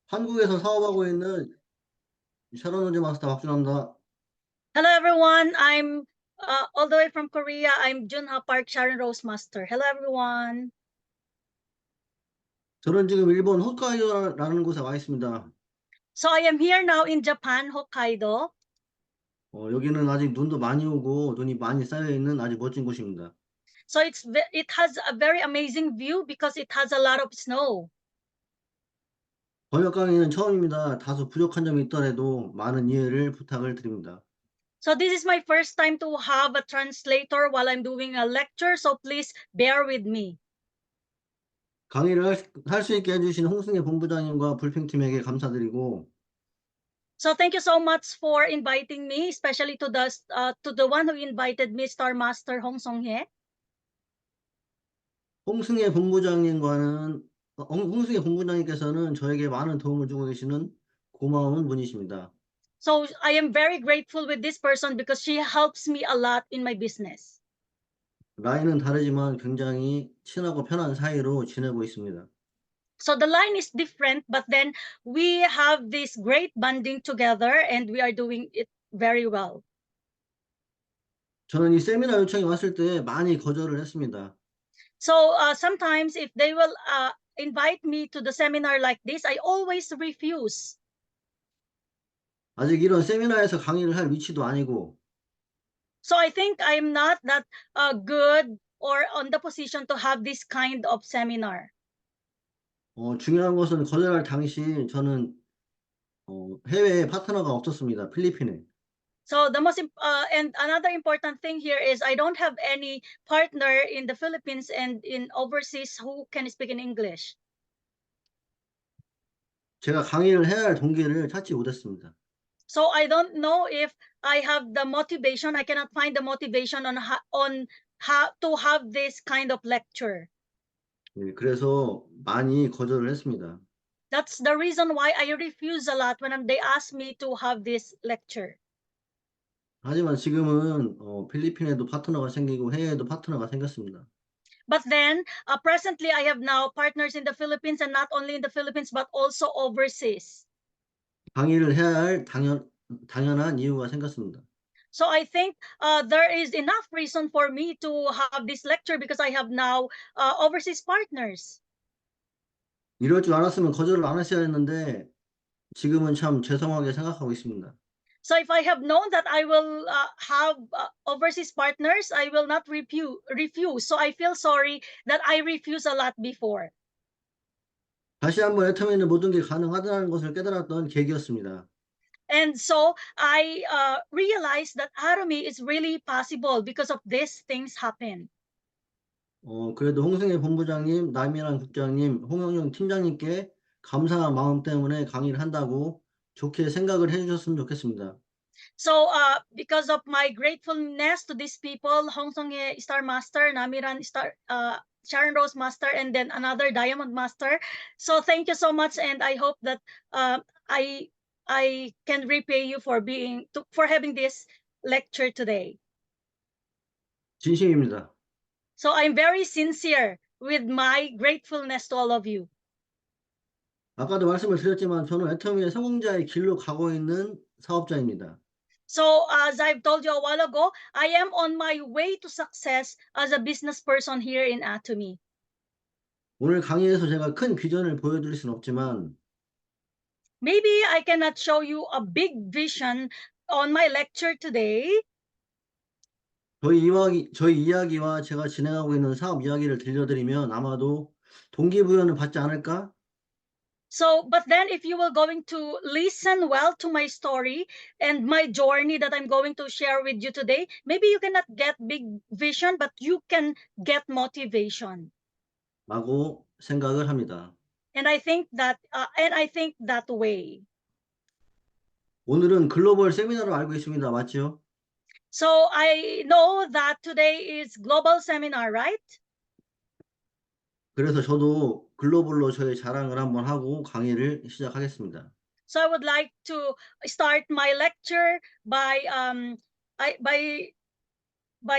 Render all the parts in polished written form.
한국에서 사업하고 있는 샤론 마스터 박준하입니다. Hello everyone, I'm all the way from Korea. I'm Junha Park Sharon Rose Master. Hello everyone. 저는 지금 일본 홋카이도라는 곳에 와 있습니다. So I am here now in Japan, Hokkaido. 여기는 아직 눈도 많이 오고 눈이 많이 쌓여 있는 아주 멋진 곳입니다. So it has a very amazing view because it has a lot of snow. 번역 강의는 처음입니다. 다소 부족한 점이 있더라도 많은 이해를 부탁을 드립니다. So this is my first time to have a translator while I'm doing a lecture, so please bear with me. 강의를 할 수 있게 해주신 홍승혜 본부장님과 불핑 팀에게 감사드리고 So thank you so much for inviting me, especially to the one who invited me, Star Master Hong Song-hye. 홍승혜 본부장님께서는 저에게 많은 도움을 주고 계시는 고마운 분이십니다. So I am very grateful with this person because she helps me a lot in my business. 나이는 다르지만 굉장히 친하고 편한 사이로 지내고 있습니다. So the line is different, but then we have this great bonding together and we are doing it very well. 저는 이 세미나 요청이 왔을 때 많이 거절을 했습니다. So sometimes if they will invite me to the seminar like this, I always refuse. 아직 이런 세미나에서 강의를 할 위치도 아니고 So I think I'm not that good or on the position to have this kind of seminar. 중요한 것은 거절할 당시 저는 해외에 파트너가 없었습니다. 필리핀에. So the and another important thing here is I don't have any partner in the Philippines and in overseas who can speak in English. 제가 강의를 해야 할 동기를 찾지 못했습니다. So I don't know if I have the motivation. I cannot find the motivation on how to have this kind of lecture. 네, 그래서 많이 거절을 했습니다. That's the reason why I refuse a lot when they ask me to have this lecture. 하지만 지금은 필리핀에도 파트너가 생기고 해외에도 파트너가 생겼습니다. But then, presently, I have now partners in the Philippines and not only in the Philippines, but also overseas. 강의를 해야 할 당연한 이유가 생겼습니다. So I think there is enough reason for me to have this lecture because I have now overseas partners. 이럴 줄 알았으면 거절을 안 했어야 했는데 지금은 참 죄송하게 생각하고 있습니다. So if I have known that I will have overseas partners, I will not refuse. So I feel sorry that I refused a lot before. 다시 한번 애터미는 모든 게 가능하다는 것을 깨달았던 계기였습니다. And so I realized that Atomy is really possible because of these things happen. 그래도 홍승혜 본부장님, 남이란 국장님, 홍영영 팀장님께 감사한 마음 때문에 강의를 한다고 좋게 생각을 해주셨으면 좋겠습니다. So because of my gratefulness to these people, Hong Song-hye Star Master, Namiran Star Sharon Rose Master, and then another Diamond Master. So thank you so much, and I hope that I can repay you for having this lecture today. 진심입니다. So I'm very sincere with my gratefulness to all of you. 아까도 말씀을 드렸지만 저는 애터미의 성공자의 길로 가고 있는 사업자입니다. So as I've told you a while ago, I am on my way to success as a business person here in Atomy. 오늘 강의에서 제가 큰 비전을 보여드릴 수는 없지만 Maybe I cannot show you a big vision on my lecture today. 저희 이야기와 제가 진행하고 있는 사업 이야기를 들려드리면 아마도 동기부여는 받지 않을까? So, but then if you will going to listen well to my story and my journey that I'm going to share with you today, maybe you cannot get big vision, but you can get motivation. 라고 생각을 합니다. And I think that way. 오늘은 글로벌 세미나로 알고 있습니다. 맞죠? So I know that today is global seminar, right? 그래서 저도 글로벌로 저의 자랑을 한번 하고 강의를 시작하겠습니다. So I would like to start my lecture by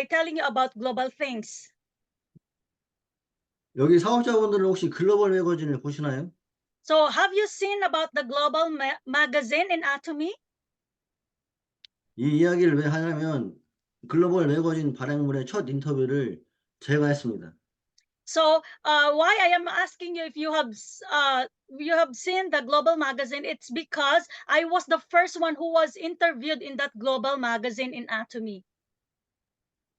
telling you about global things. 여기 사업자분들은 혹시 글로벌 매거진을 보시나요? So have you seen about the global magazine in atomy? 이 이야기를 왜 하냐면 글로벌 매거진 발행물의 첫 인터뷰를 제가 했습니다. So why I am asking you if you have seen the global magazine? It's because I was the first one who was interviewed in that global magazine in atomy.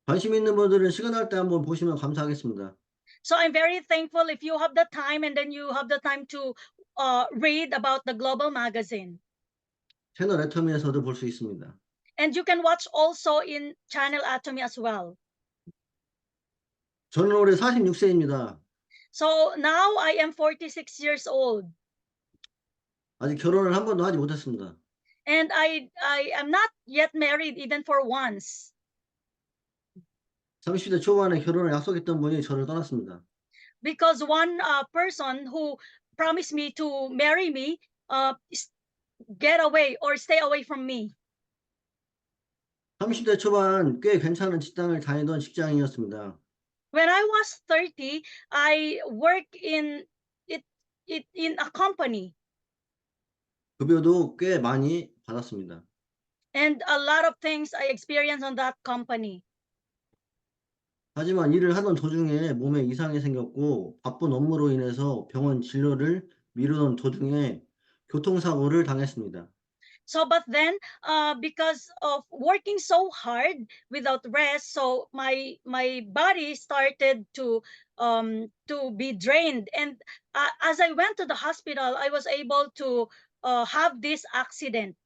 관심 있는 분들은 시간 날 때 한번 보시면 감사하겠습니다. So I'm very thankful if you have the time and then you have the time to read about the global magazine. 채널 애터미에서도 볼 수 있습니다. And you can watch also in channel atomy as well. 저는 올해 46세입니다. So now I am 46 years old. 아직 결혼을 한 번도 하지 못했습니다. And I am not yet married even for once. 30대 초반에 결혼을 약속했던 분이 저를 떠났습니다. Because one person who promised me to marry me get away or stay away from me. 30대 초반 꽤 괜찮은 직장을 다니던 직장인이었습니다. When I was 30, I worked in a company. 급여도 꽤 많이 받았습니다. And a lot of things I experienced on that company. 하지만 일을 하던 도중에 몸에 이상이 생겼고 바쁜 업무로 인해서 병원 진료를 미루던 도중에 교통사고를 당했습니다. So, but then, because of working so hard without rest, so my body started to be drained. And as I went to the hospital, I was able to have this accident.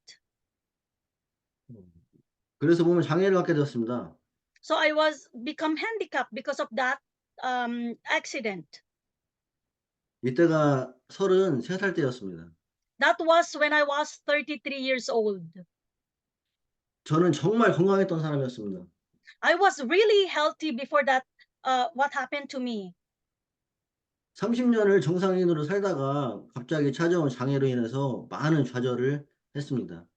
그래서 몸에 장애를 갖게 되었습니다. So I was become handicapped because of that accident. 이때가 33살 때였습니다. That was when I was 33 years old. 저는 정말 건강했던 사람이었습니다. I was really healthy before that. What happened to me? 30년을 정상인으로 살다가 갑자기 찾아온 장애로 인해서 많은 좌절을 했습니다.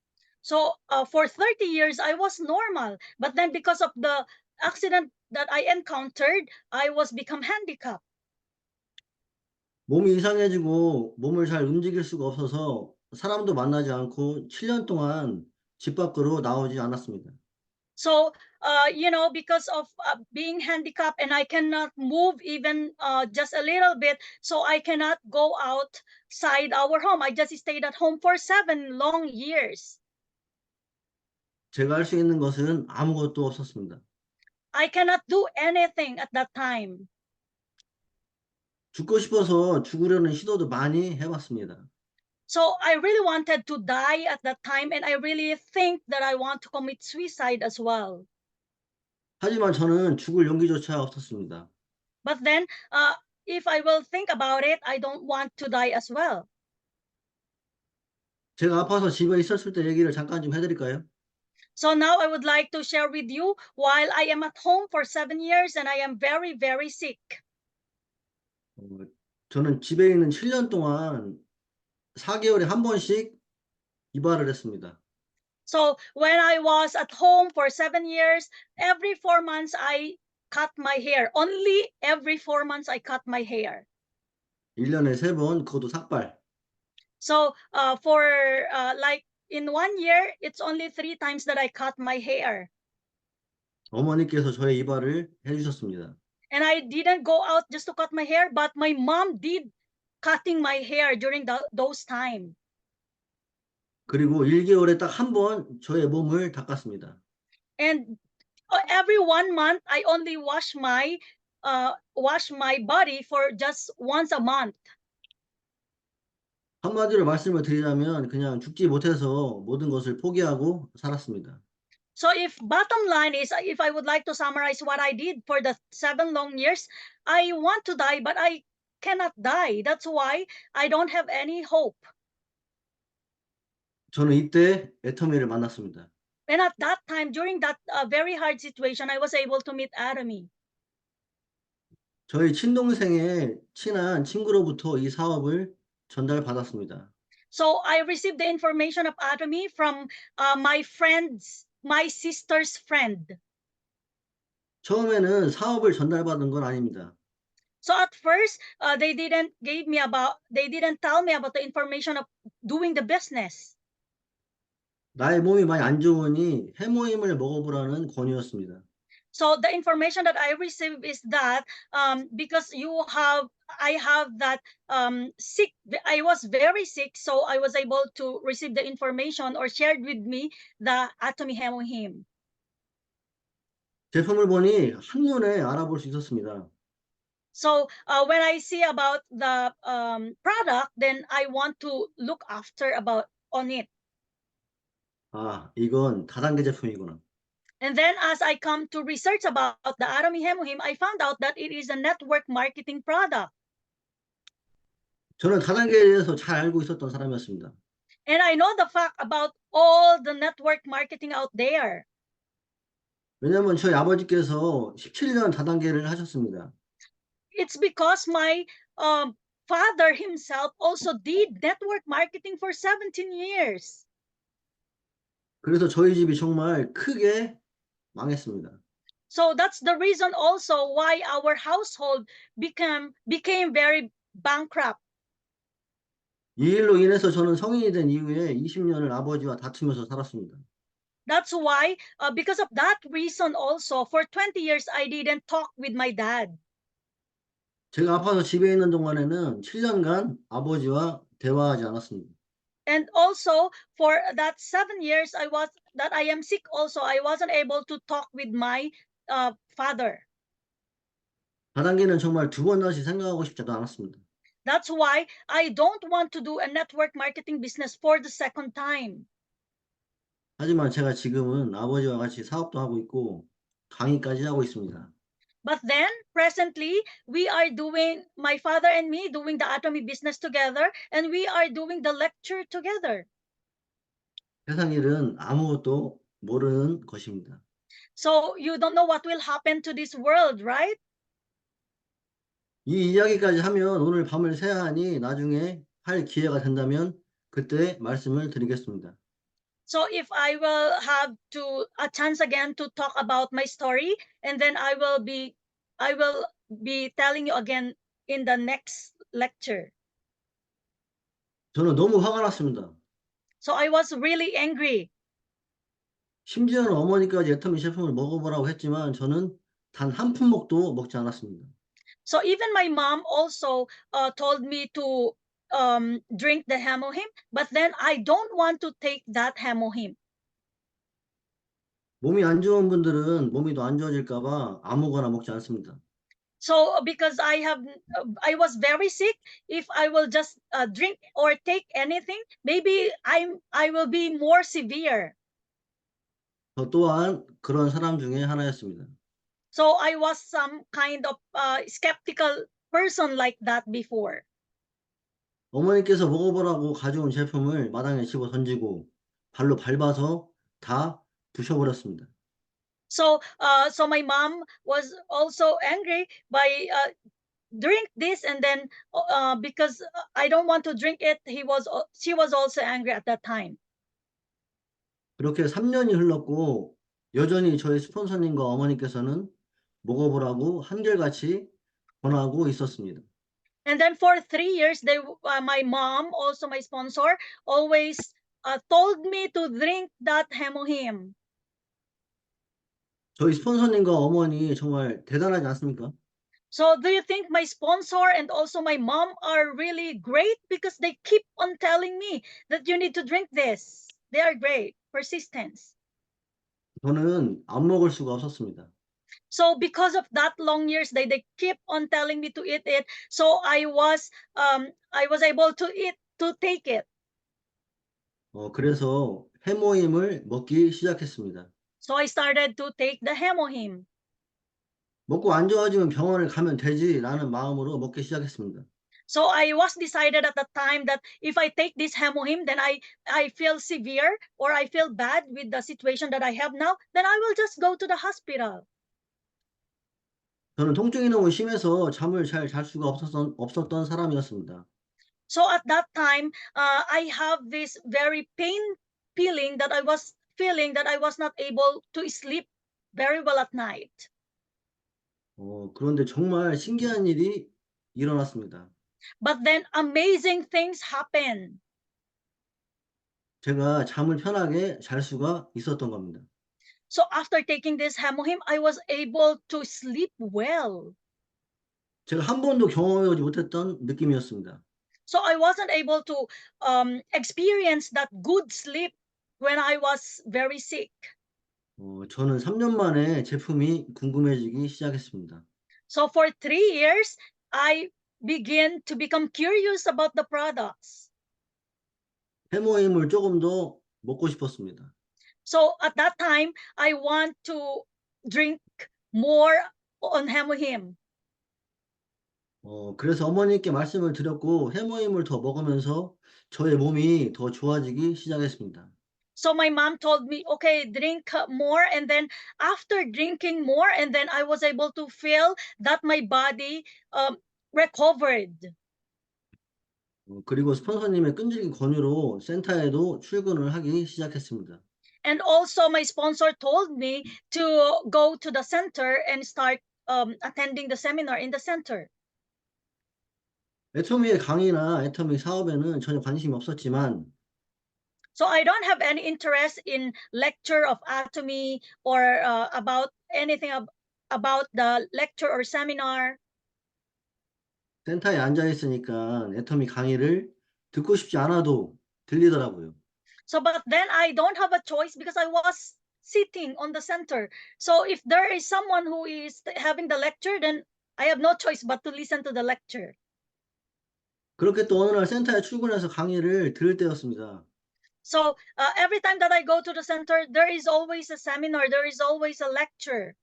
So for 30 years, I was normal. But then because of the accident that I encountered, I was become handicapped. 몸이 이상해지고 몸을 잘 움직일 수가 없어서 사람도 만나지 않고 7년 동안 집 밖으로 나오지 않았습니다. So, because of being handicapped and I cannot move even just a little bit, so I cannot go outside our home. I just stayed at home for 7 long years. 제가 할 수 있는 것은 아무것도 없었습니다. I cannot do anything at that time. 죽고 싶어서 죽으려는 시도도 많이 해봤습니다. So I really wanted to die at that time, and I really think that I want to commit suicide as well. 하지만 저는 죽을 용기조차 없었습니다. But then, if I will think about it, I don't want to die as well. 제가 아파서 집에 있었을 때 얘기를 잠깐 좀 해드릴까요? So now I would like to share with you while I am at home for 7 years and I am very, very sick. 저는 집에 있는 7년 동안 4개월에 한 번씩 이발을 했습니다. So when I was at home for 7 years, every 4 months I cut my hair. Only every 4 months I cut my hair. 1년에 3번, 그것도 삭발. So for like in 1 year, it's only 3 times that I cut my hair. 어머니께서 저의 이발을 해주셨습니다. And I didn't go out just to cut my hair, but my mom did cutting my hair during those time. 그리고 1개월에 딱 한 번 저의 몸을 닦았습니다. And every 1 month, I only wash my body for just once a month. 한마디로 말씀을 드리자면 그냥 죽지 못해서 모든 것을 포기하고 살았습니다. So if bottom line is, if I would like to summarize what I did for the 7 long years, I want to die, but I cannot die. That's why I don't have any hope. 저는 이때 애터미를 만났습니다. And at that time, during that very hard situation, I was able to meet Atomy. 저희 친동생의 친한 친구로부터 이 사업을 전달받았습니다. So I received the information of Atomy from my sister's friend. 처음에는 사업을 전달받은 건 아닙니다. So at first, they didn't tell me about the information of doing the business. 나의 몸이 많이 안 좋으니 해모임을 먹어보라는 권유였습니다. So the information that I received is that because I have that sick, I was very sick, so I was able to receive the information or shared with me the atomy hemohim. 제품을 보니 한눈에 알아볼 수 있었습니다. So when I see about the product, then I want to look after about on it. 아, 이건 다단계 제품이구나. And then as I come to research about the atomy hemohim, I found out that it is a network marketing product. 저는 다단계에 대해서 잘 알고 있었던 사람이었습니다. And I know the fact about all the network marketing out there. 왜냐하면 저희 아버지께서 17년 다단계를 하셨습니다. It's because my father himself also did network marketing for 17 years. 그래서 저희 집이 정말 크게 망했습니다. So that's the reason also why our household became very bankrupt. 이 일로 인해서 저는 성인이 된 이후에 20년을 아버지와 다투면서 살았습니다. That's why, because of that reason also, for 20 years, I didn't talk with my dad. 제가 아파서 집에 있는 동안에는 7년간 아버지와 대화하지 않았습니다. And also, for that 7 years that I am sick also, I wasn't able to talk with my father. 다단계는 정말 두 번 다시 생각하고 싶지도 않았습니다. That's why I don't want to do a network marketing business for the second time. 하지만 제가 지금은 아버지와 같이 사업도 하고 있고 강의까지 하고 있습니다. But then, presently, my father and me doing the atomy business together, and we are doing the lecture together. 세상 일은 아무것도 모르는 것입니다. So you don't know what will happen to this world, right? 이 이야기까지 하면 오늘 밤을 새야 하니 나중에 할 기회가 된다면 그때 말씀을 드리겠습니다. So if I will have a chance again to talk about my story, and then I will be telling you again in the next lecture. 저는 너무 화가 났습니다. So I was really angry. 심지어는 어머니까지 애터미 제품을 먹어보라고 했지만 저는 단 한 품목도 먹지 않았습니다. So even my mom also told me to drink the hemohim, but then I don't want to take that hemohim. 몸이 안 좋은 분들은 몸이 더 안 좋아질까 봐 아무거나 먹지 않습니다. So because I was very sick, if I will just drink or take anything, maybe I will be more severe. 저 또한 그런 사람 중에 하나였습니다. So I was some kind of skeptical person like that before. 어머니께서 먹어보라고 가져온 제품을 마당에 집어 던지고 발로 밟아서 다 부셔버렸습니다. So my mom was also angry by drink this, and then because I don't want to drink it, she was also angry at that time. 그렇게 3년이 흘렀고 여전히 저희 스폰서님과 어머니께서는 먹어보라고 한결같이 권하고 있었습니다. And then for 3 years, my mom, also my sponsor, always told me to drink that hemohim. 저희 스폰서님과 어머니 정말 대단하지 않습니까? So do you think my sponsor and also my mom are really great because they keep on telling me that you need to drink this? They are great, persistence. 저는 안 먹을 수가 없었습니다. So because of that long years, they keep on telling me to eat it. So I was able to take it. 그래서 해모임을 먹기 시작했습니다. So I started to take the hemohim. 먹고 안 좋아지면 병원을 가면 되지라는 마음으로 먹기 시작했습니다. So I was decided at the time that if I take this hemohim, then I feel severe or I feel bad with the situation that I have now, then I will just go to the hospital. 저는 통증이 너무 심해서 잠을 잘 잘 수가 없었던 사람이었습니다. So at that time, I have this very feeling that I was not able to sleep very well at night. 그런데 정말 신기한 일이 일어났습니다. But then amazing things happen. 제가 잠을 편하게 잘 수가 있었던 겁니다. So after taking this hemohim, I was able to sleep well. 제가 한 번도 경험해보지 못했던 느낌이었습니다. So I wasn't able to experience that good sleep when I was very sick. 저는 3년 만에 제품이 궁금해지기 시작했습니다. So for 3 years, I began to become curious about the products. 해모임을 조금 더 먹고 싶었습니다. So at that time, I want to drink more on hemohim. 그래서 어머니께 말씀을 드렸고 해모임을 더 먹으면서 저의 몸이 더 좋아지기 시작했습니다. So my mom told me, okay, drink more. And then after drinking more, and then I was able to feel that my body recovered. 그리고 스폰서님의 끈질긴 권유로 센터에도 출근을 하기 시작했습니다. And also my sponsor told me to go to the center and start attending the seminar in the center. 애터미의 강의나 애터미 사업에는 전혀 관심이 없었지만 So I don't have any interest in lecture of atomy or about anything about the lecture or seminar. 센터에 앉아 있으니까 애터미 강의를 듣고 싶지 않아도 들리더라고요. So, but then I don't have a choice because I was sitting on the center. So if there is someone who is having the lecture, then I have no choice but to listen to the lecture. 그렇게 또 어느 날 센터에 출근해서 강의를 들을 때였습니다. So every time that I go to the center, there is always a seminar, there is always a lecture.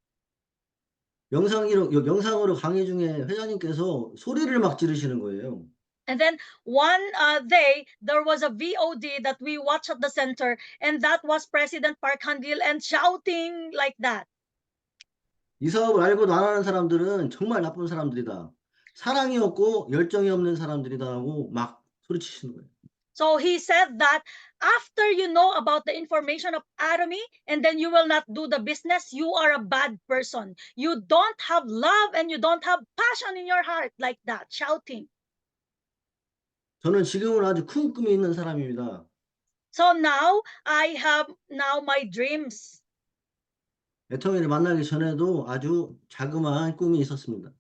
영상으로 강의 중에 회장님께서 소리를 막 지르시는 거예요. And then one day, there was a VOD that we watched at the center, and that was President Park Han-gil and shouting like that. 이 사업을 알고도 안 하는 사람들은 정말 나쁜 사람들이다. 사랑이 없고 열정이 없는 사람들이다 하고 막 소리치시는 거예요. So he said that after you know about the information of atomy and then you will not do the business, you are a bad person. You don't have love and you don't have passion in your heart, like that, shouting. 저는 지금은 아주 큰 꿈이 있는 사람입니다. So now I have now my dreams. 애터미를 만나기 전에도 아주 자그마한 꿈이 있었습니다.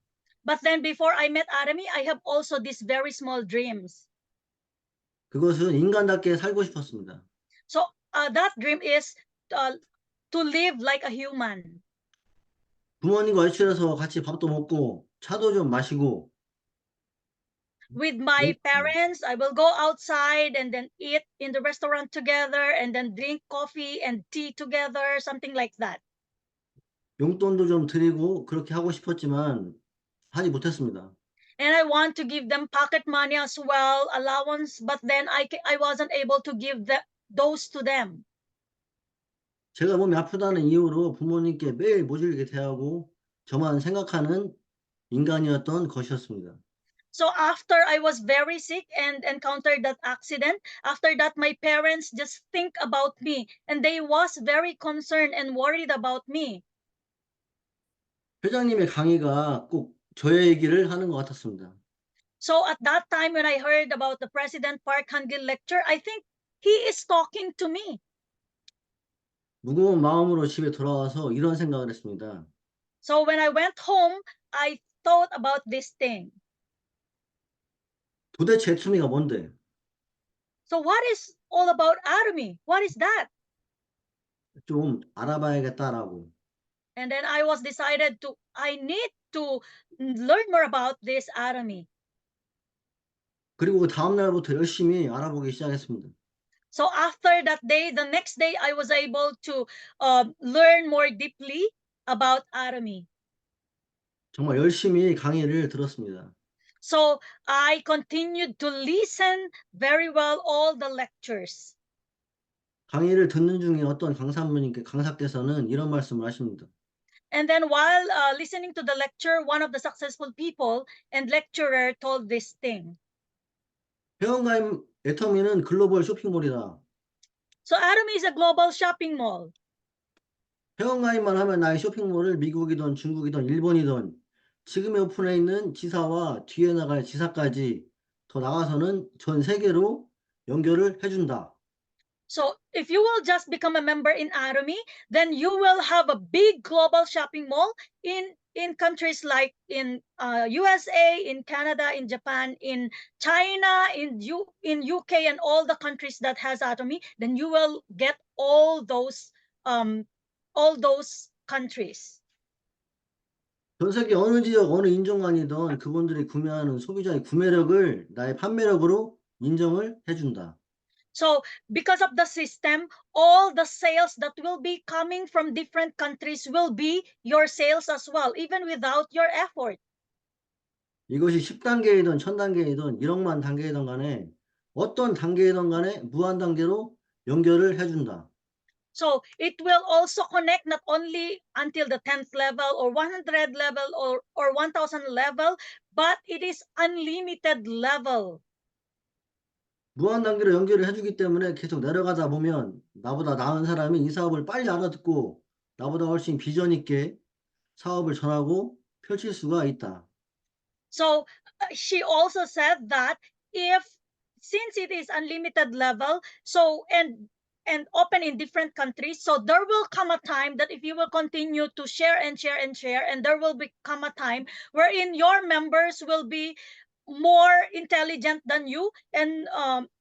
But then before I met atomy, I have also these very small dreams. 그것은 인간답게 살고 싶었습니다. So that dream is to live like a human. 부모님과 외출해서 같이 밥도 먹고 차도 좀 마시고 With my parents, I will go outside and then eat in the restaurant together and then drink coffee and tea together, something like that. 용돈도 좀 드리고 그렇게 하고 싶었지만 하지 못했습니다. And I want to give them pocket money as well, allowance, but then I wasn't able to give those to them. 제가 몸이 아프다는 이유로 부모님께 매일 모질게 대하고 저만 생각하는 인간이었던 것이었습니다. So after I was very sick and encountered that accident, after that my parents just think about me and they was very concerned and worried about me. 회장님의 강의가 꼭 저의 얘기를 하는 것 같았습니다. So at that time when I heard about the President Park Han-gil lecture, I think he is talking to me. 무거운 마음으로 집에 돌아와서 이런 생각을 했습니다. So when I went home, I thought about this thing. 도대체 애터미가 뭔데? So what is all about atomy? What is that? 좀 알아봐야겠다라고. And then I was decided I need to learn more about this atomy. 그리고 그 다음 날부터 열심히 알아보기 시작했습니다. So after that day, the next day, I was able to learn more deeply about atomy. 정말 열심히 강의를 들었습니다. So I continued to listen very well all the lectures. 강의를 듣는 중에 어떤 강사께서는 이런 말씀을 하십니다. And then while listening to the lecture, one of the successful people and lecturer told this thing. 회원가입 애터미는 글로벌 쇼핑몰이다. So atomy is a global shopping mall. 회원가입만 하면 나의 쇼핑몰을 미국이든 중국이든 일본이든 지금의 오픈에 있는 지사와 뒤에 나갈 지사까지 더 나가서는 전 세계로 연결을 해준다. So if you will just become a member in Atomy, then you will have a big global shopping mall in countries like in USA, in Canada, in Japan, in China, in UK, and all the countries that has Atomy. Then you will get um all those countries. 전 세계 어느 지역, 어느 인종간이든 그분들이 구매하는 소비자의 구매력을 나의 판매력으로 인정을 해준다. So because of the system, all the sales that will be coming from different countries will be your sales as well, even without your effort. 이것이 10단계이든 1000단계이든 1억만 단계이든 간에 어떤 단계이든 간에 무한 단계로 연결을 해준다. So it will also connect not only until the 10th level or 100 level or 1000 level, but it is unlimited level. 무한 단계로 연결을 해주기 때문에 계속 내려가다 보면 나보다 나은 사람이 이 사업을 빨리 알아듣고 나보다 훨씬 비전 있게 사업을 전하고 펼칠 수가 있다. So she also said that if since it is unlimited level, so and open in different countries, so there will come a time that if you will continue to share and share and share, and there will become a time wherein your members will be more intelligent than you and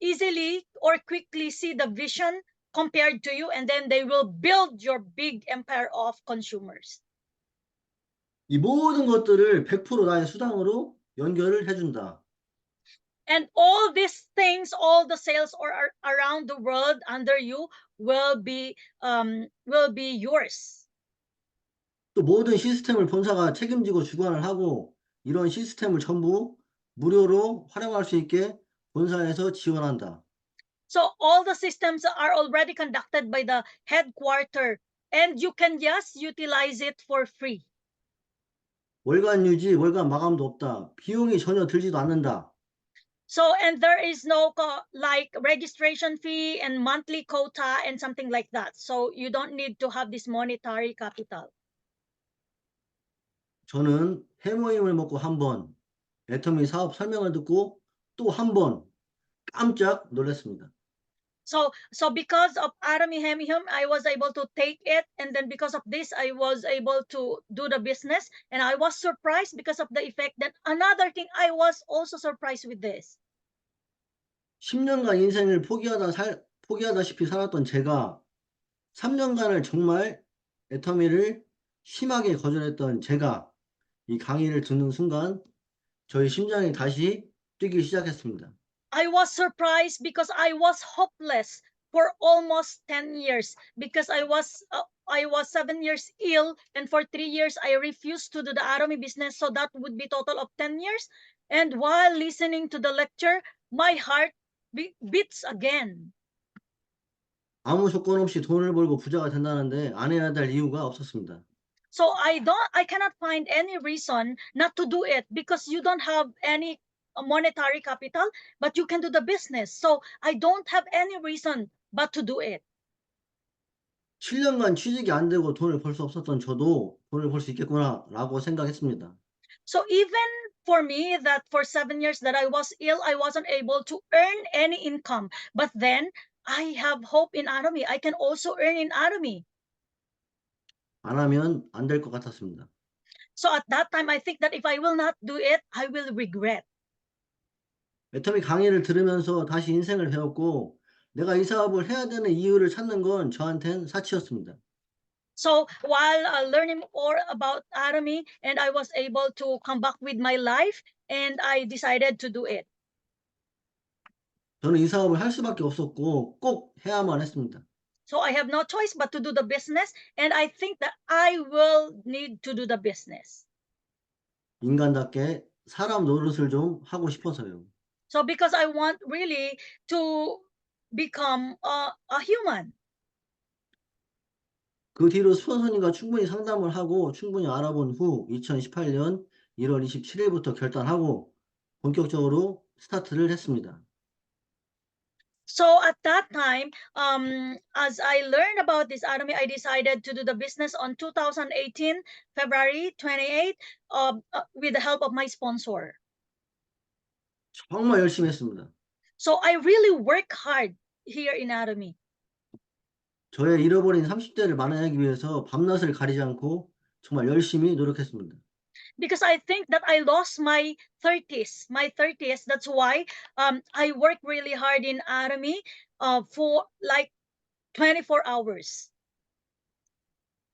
easily or quickly see the vision compared to you, and then they will build your big empire of consumers. 이 모든 것들을 100% 나의 수당으로 연결을 해준다. And all these things, all the sales or around the world under you will be yours. 또 모든 시스템을 본사가 책임지고 주관을 하고 이런 시스템을 전부 무료로 활용할 수 있게 본사에서 지원한다. So all the systems are already conducted by the headquarter, and you can just utilize it for free. 월간 유지, 월간 마감도 없다. 비용이 전혀 들지도 않는다. So and there is no like registration fee and monthly quota and something like that. So you don't need to have this monetary capital. 저는 해모임을 먹고 한 번, 애터미 사업 설명을 듣고 또 한 번 깜짝 놀랐습니다. So because of Arami Hemihum, I was able to take it, and then because of this, I was able to do the business, and I was surprised because of the effect. That another thing, I was also surprised with this. 10년간 인생을 포기하다시피 살았던 제가 3년간을 정말 애터미를 심하게 거절했던 제가 이 강의를 듣는 순간 저희 심장이 다시 뛰기 시작했습니다. I was surprised because I was hopeless for almost 10 years because I was 7 years ill, and for 3 years I refused to do the Arami business, so that would be total of 10 years. And while listening to the lecture, my heart beats again. 아무 조건 없이 돈을 벌고 부자가 된다는데 안 해야 될 이유가 없었습니다. So I cannot find any reason not to do it because you don't have any monetary capital, but you can do the business. So I don't have any reason but to do it. 7년간 취직이 안 되고 돈을 벌 수 없었던 저도 돈을 벌 수 있겠구나라고 생각했습니다. So even for me, that for 7 years that I was ill, I wasn't able to earn any income. But then I have hope in Atomy. I can also earn in Atomy. 안 하면 안 될 것 같았습니다. So at that time, I think that if I will not do it, I will regret. 애터미 강의를 들으면서 다시 인생을 배웠고 내가 이 사업을 해야 되는 이유를 찾는 건 저한텐 사치였습니다. So while learning more about Atomy, and I was able to come back with my life, and I decided to do it. 저는 이 사업을 할 수밖에 없었고 꼭 해야만 했습니다. So I have no choice but to do the business, and I think that I will need to do the business. 인간답게 사람 노릇을 좀 하고 싶어서요. So because I want really to become a human. 그 뒤로 스폰서님과 충분히 상담을 하고 충분히 알아본 후 2018년 1월 27일부터 결단하고 본격적으로 스타트를 했습니다. So at that time, as I learned about this Army, I decided to do the business on 2018, February 28th, with the help of my sponsor. 정말 열심히 했습니다. So I really work hard here in Army. 저의 잃어버린 30대를 만회하기 위해서 밤낮을 가리지 않고 정말 열심히 노력했습니다. Because I think that I lost my 30s. That's why I work really hard in Army for like 24 hours.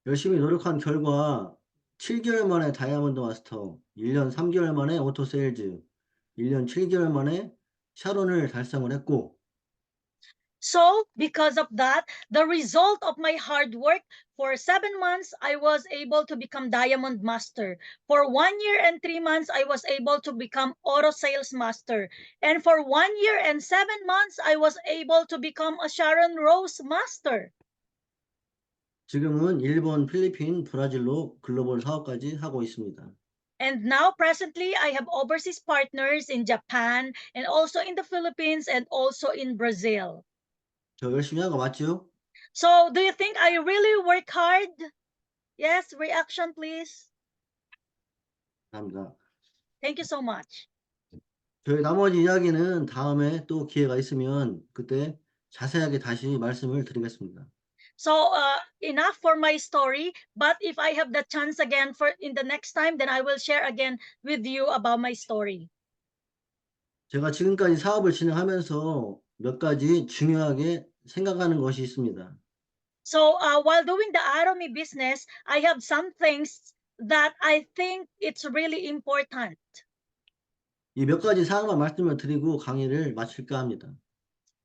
열심히 노력한 결과 7개월 만에 다이아몬드 마스터, 1년 3개월 만에 오토 세일즈, 1년 7개월 만에 샤론을 달성을 했고 So, because of that, the result of my hard work, for 7 months, I was able to become Diamond Master. For 1 year and 3 months, I was able to become Auto Sales Master. And for 1 year and 7 months, I was able to become a Sharon Rose Master. 지금은 일본, 필리핀, 브라질로 글로벌 사업까지 하고 있습니다. And now, presently, I have overseas partners in Japan and also in the Philippines and also in Brazil. 저 열심히 한 거 맞죠? So, do you think I really work hard? Yes, reaction, please. 감사합니다. Thank you so much. 저희 나머지 이야기는 다음에 또 기회가 있으면 그때 자세하게 다시 말씀을 드리겠습니다. So enough for my story, but if I have the chance again for in the next time, then I will share again with you about my story. 제가 지금까지 사업을 진행하면서 몇 가지 중요하게 생각하는 것이 있습니다. So while doing the Army business, I have some things that I think it's really important. 이 몇 가지 사항만 말씀을 드리고 강의를 마칠까 합니다.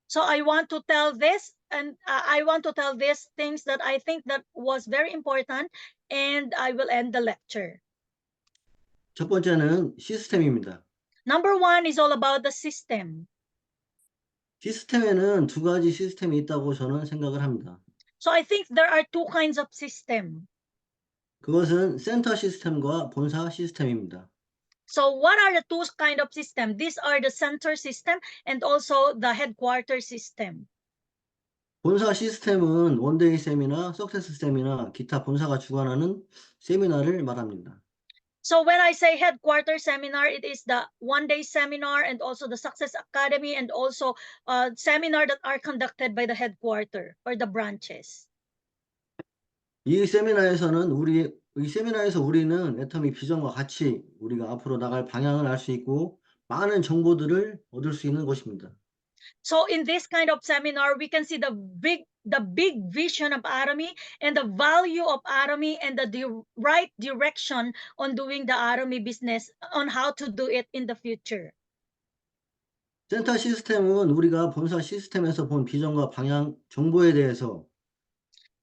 So I want to tell this, and I want to tell these things that I think that was very important, and I will end the lecture. 첫 번째는 시스템입니다. Number one is all about the system. 시스템에는 두 가지 시스템이 있다고 저는 생각을 합니다. So I think there are two kinds of system. 그것은 센터 시스템과 본사 시스템입니다. So what are the two kind of system? These are the center system and also the headquarter system. 본사 시스템은 원데이 세미나, 석세스 세미나, 기타 본사가 주관하는 세미나를 말합니다. So when I say headquarter seminar, it is the one-day seminar and also the Success Academy and also seminar that are conducted by the headquarter or the branches. 이 세미나에서 우리는 애터미 비전과 같이 우리가 앞으로 나갈 방향을 알 수 있고 많은 정보들을 얻을 수 있는 것입니다. So in this kind of seminar, we can see the big vision of Army and the value of Army and the right direction on doing the Army business, on how to do it in the future. 센터 시스템은 우리가 본사 시스템에서 본 비전과 방향 정보에 대해서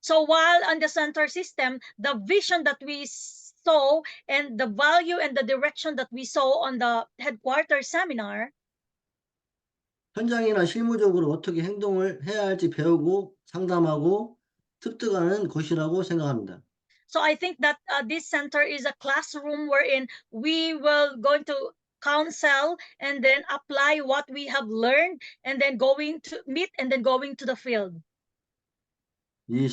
So while on the center system, the vision that we saw and the value and the direction that we saw on the headquarters seminar, 현장이나 실무적으로 어떻게 행동을 해야 할지 배우고 상담하고 습득하는 것이라고 생각합니다. so I think that this center is a classroom wherein we will going to counsel and then apply what we have learned and then going to meet and then going to the field. 이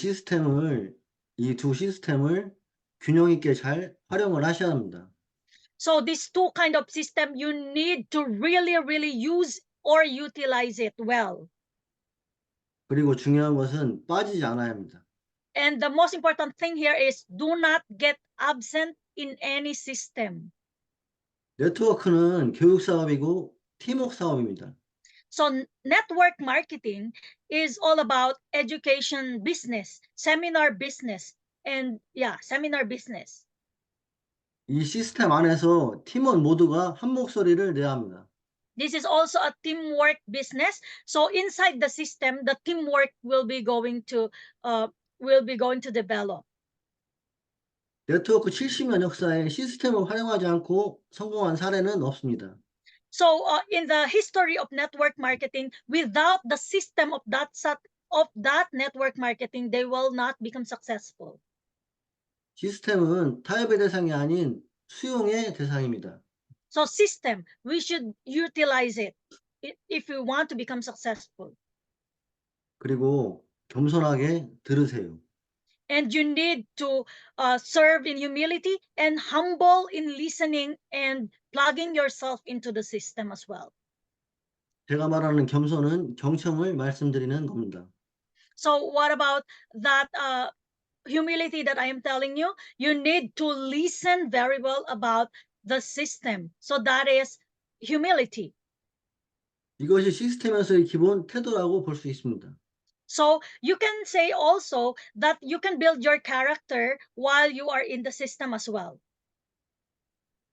두 시스템을 균형 있게 잘 활용을 하셔야 합니다. So these two kind of system, you need to really use or utilize it well. 그리고 중요한 것은 빠지지 않아야 합니다. And the most important thing here is do not get absent in any system. 네트워크는 교육 사업이고 팀워크 사업입니다. So network marketing is all about education business, seminar business, and seminar business. 이 시스템 안에서 팀원 모두가 한 목소리를 내야 합니다. This is also a teamwork business. So inside the system, the teamwork will be going to develop. 네트워크 70년 역사에 시스템을 활용하지 않고 성공한 사례는 없습니다. So in the history of network marketing, without the system of that network marketing, they will not become successful. 시스템은 타협의 대상이 아닌 수용의 대상입니다. So system, we should utilize it if we want to become successful. 그리고 겸손하게 들으세요. And you need to serve in humility and humble in listening and plugging yourself into the system as well. 제가 말하는 겸손은 경청을 말씀드리는 겁니다. So what about that humility that I am telling you? You need to listen very well about the system. So that is humility. 이것이 시스템에서의 기본 태도라고 볼 수 있습니다. So you can say also that you can build your character while you are in the system as well.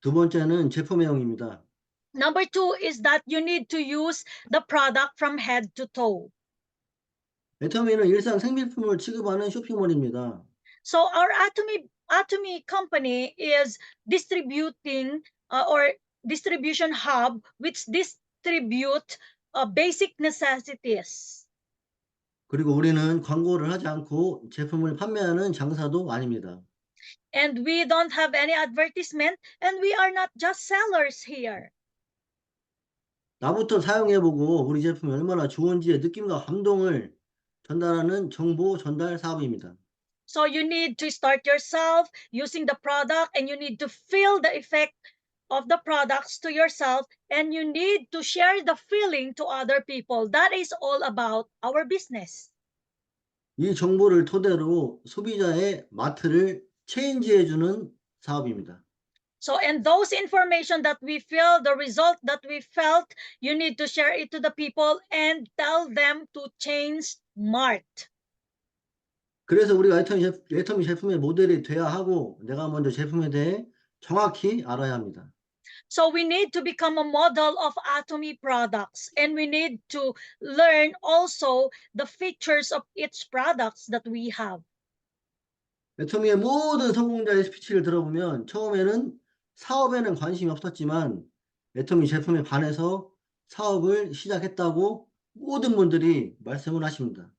두 번째는 제품 애용입니다. Number two is that you need to use the product from head to toe. 애터미는 일상 생필품을 취급하는 쇼핑몰입니다. So our Atomy company is distributing or distribution hub which distribute basic necessities. 그리고 우리는 광고를 하지 않고 제품을 판매하는 장사도 아닙니다. And we don't have any advertisement and we are not just sellers here. 나부터 사용해보고 우리 제품이 얼마나 좋은지의 느낌과 감동을 전달하는 정보 전달 사업입니다. So you need to start yourself using the product and you need to feel the effect of the products to yourself and you need to share the feeling to other people. That is all about our business. 이 정보를 토대로 소비자의 마트를 체인지해주는 사업입니다. So, and those information that we feel, the result that we felt, you need to share it to the people and tell them to change smart. 그래서 우리가 애터미 제품의 모델이 돼야 하고 내가 먼저 제품에 대해 정확히 알아야 합니다. So we need to become a model of Atomy products and we need to learn also the features of each products that we have. 애터미의 모든 성공자의 스피치를 들어보면 처음에는 사업에는 관심이 없었지만 애터미 제품에 반해서 사업을 시작했다고 모든 분들이 말씀을 하십니다.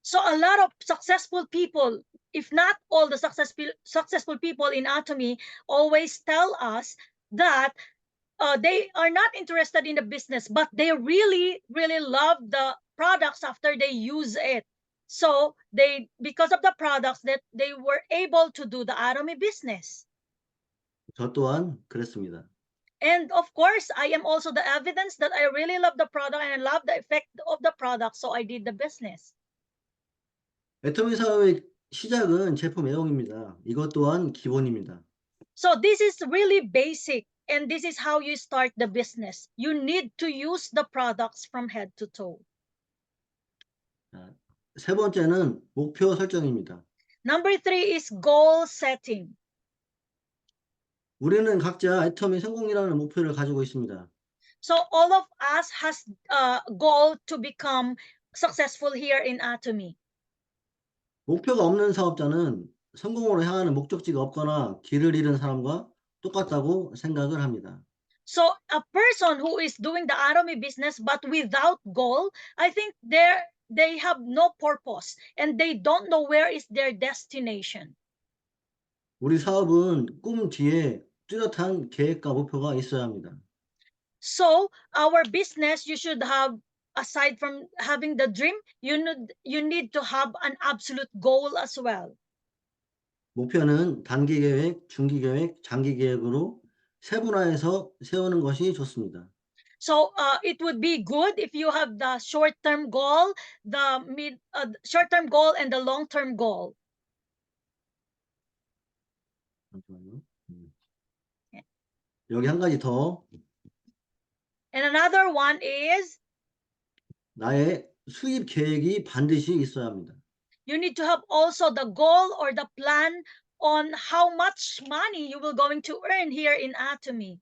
So a lot of successful people, if not all the successful people in Atomy, always tell us that they are not interested in the business, but they really, really love the products after they use it. So they, because of the products, that they were able to do the Atomy business. 저 또한 그랬습니다. And of course, I am also the evidence that I really love the product and I love the effect of the product. So I did the business. 애터미 사업의 시작은 제품 애용입니다. 이것 또한 기본입니다. So this is really basic. And this is how you start the business. You need to use the products from head to toe. 세 번째는 목표 설정입니다. Number three is goal setting. 우리는 각자 애터미 성공이라는 목표를 가지고 있습니다. So all of us has a goal to become successful here in Atomy. 목표가 없는 사업자는 성공으로 향하는 목적지가 없거나 길을 잃은 사람과 똑같다고 생각을 합니다. So a person who is doing the Atomy business but without goal, I think they have no purpose and they don't know where is their destination. 우리 사업은 꿈 뒤에 뚜렷한 계획과 목표가 있어야 합니다. So our business, you should have, aside from having the dream, you need to have an absolute goal as well. 목표는 단기 계획, 중기 계획, 장기 계획으로 세분화해서 세우는 것이 좋습니다. So it would be good if you have the short-term goal, the short-term goal and the long-term goal. 잠시만요. 여기 한 가지 더. And another one is 나의 수입 계획이 반드시 있어야 합니다. you need to have also the goal or the plan on how much money you will going to earn here in Atomy.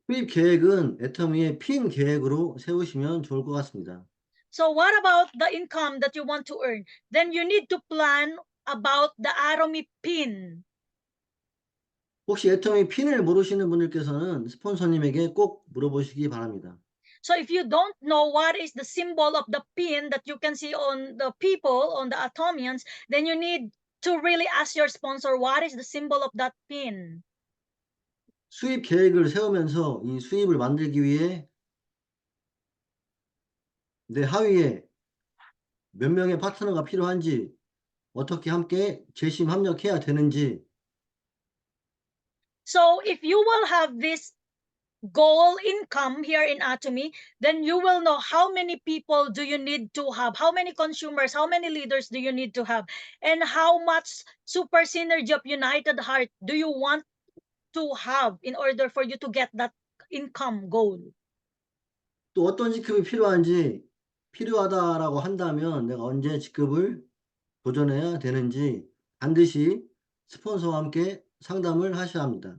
수입 계획은 애터미의 핀 계획으로 세우시면 좋을 것 같습니다. So what about the income that you want to earn? Then you need to plan about the Atomy pin. 혹시 애터미 핀을 모르시는 분들께서는 스폰서님에게 꼭 물어보시기 바랍니다. So if you don't know what is the symbol of the pin that you can see on the people, on the Atomians, then you need to really ask your sponsor what is the symbol of that pin. 수입 계획을 세우면서 이 수입을 만들기 위해 내 하위에 몇 명의 파트너가 필요한지, 어떻게 함께 재심 합력해야 되는지, So if you will have this goal income here in Atomy, then you will know how many people do you need to have, how many consumers, how many leaders do you need to have, and how much super synergy of united heart do you want to have in order for you to get that income goal. 또 어떤 직급이 필요한지, 필요하다라고 한다면 내가 언제 직급을 도전해야 되는지 반드시 스폰서와 함께 상담을 하셔야 합니다.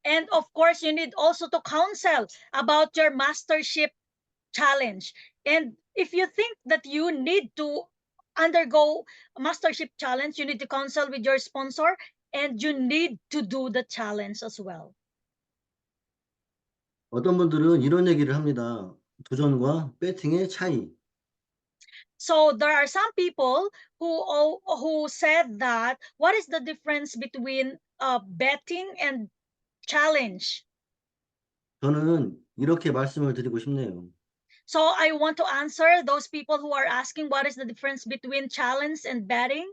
And of course, you need also to counsel about your mastership challenge. And if you think that you need to undergo a mastership challenge, you need to consult with your sponsor and you need to do the challenge as well. 어떤 분들은 이런 얘기를 합니다. 도전과 배팅의 차이. So there are some people who said that what is the difference between betting and challenge? 저는 이렇게 말씀을 드리고 싶네요. So I want to answer those people who are asking what is the difference between challenge and betting.